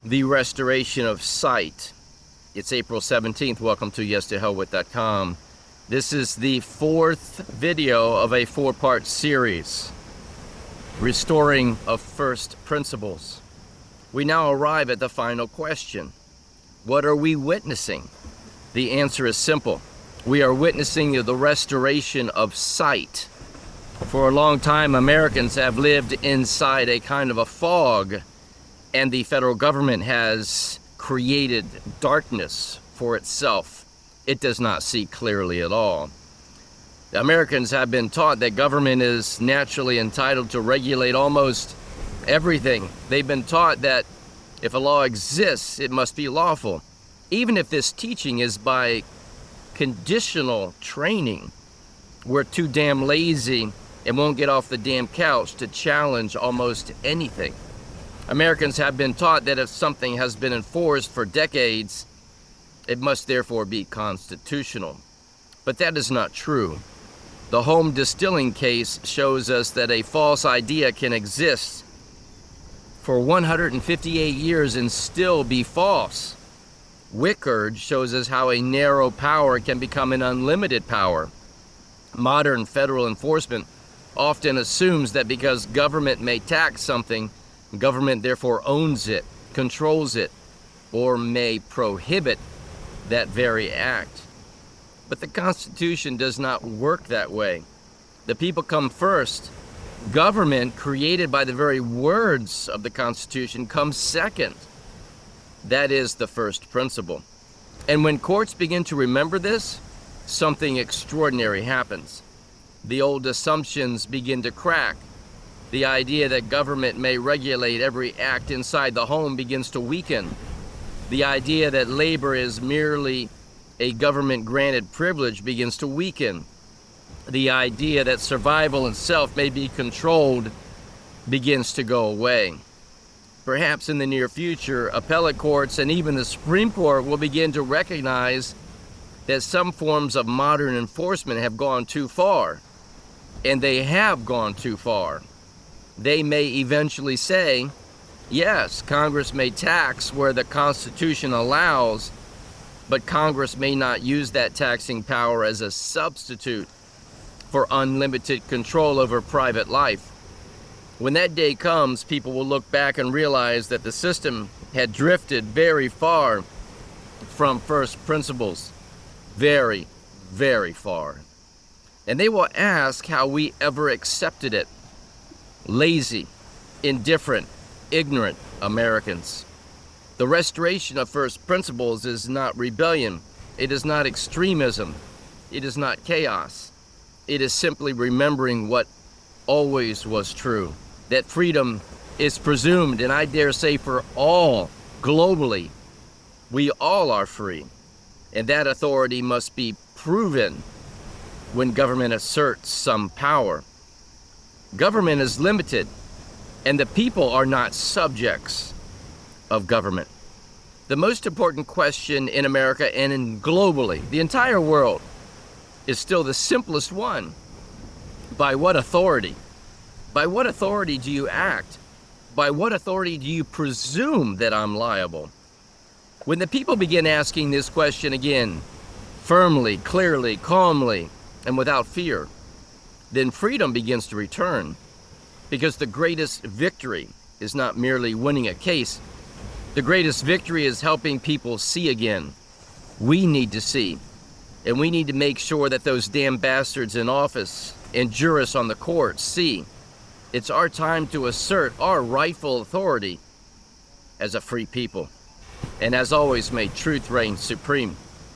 The restoration of sight. It's April 17th. Welcome to YesToHellWith.com. This is the fourth video of a four-part series, Restoring of First Principles. We now arrive at the final question. What are we witnessing? The answer is simple. We are witnessing the restoration of sight. For a long time, Americans have lived inside a kind of a fog, and the federal government has created darkness for itself. It does not see clearly at all. The Americans have been taught that government is naturally entitled to regulate almost everything. They've been taught that if a law exists, it must be lawful, even if this teaching is by conditional training. We're too damn lazy and won't get off the damn couch to challenge almost anything. Americans have been taught that if something has been enforced for decades, it must therefore be constitutional. But that is not true. The home distilling case shows us that a false idea can exist for 158 years and still be false. Wickard shows us how a narrow power can become an unlimited power. Modern federal enforcement often assumes that because government may tax something, government therefore owns it, controls it, or may prohibit that very act. But the Constitution does not work that way. The people come first. Government, created by the very words of the Constitution, comes second. That is the first principle. And when courts begin to remember this, something extraordinary happens. The old assumptions begin to crack. The idea that government may regulate every act inside the home begins to weaken. The idea that labor is merely a government-granted privilege begins to weaken. The idea that survival and self may be controlled begins to go away. Perhaps in the near future, appellate courts and even the Supreme Court will begin to recognize that some forms of modern enforcement have gone too far, and they have gone too far. They may eventually say, yes, Congress may tax where the Constitution allows, but Congress may not use that taxing power as a substitute for unlimited control over private life. When that day comes, people will look back and realize that the system had drifted very far from first principles. Very, very far. And they will ask how we ever accepted it. Lazy, indifferent, ignorant Americans. The restoration of first principles is not rebellion. It is not extremism. It is not chaos. It is simply remembering what always was true. That freedom is presumed, and I dare say for all, globally, we all are free. And that authority must be proven when government asserts some power. Government is limited, and the people are not subjects of government. The most important question in America and in globally, the entire world, is still the simplest one. By what authority? By what authority do you act? By what authority do you presume that I'm liable? When the people begin asking this question again, firmly, clearly, calmly, and without fear, then freedom begins to return. Because the greatest victory is not merely winning a case. The greatest victory is helping people see again. We need to see. And we need to make sure that those damn bastards in office and jurists on the court see. It's our time to assert our rightful authority as a free people. And as always, may truth reign supreme.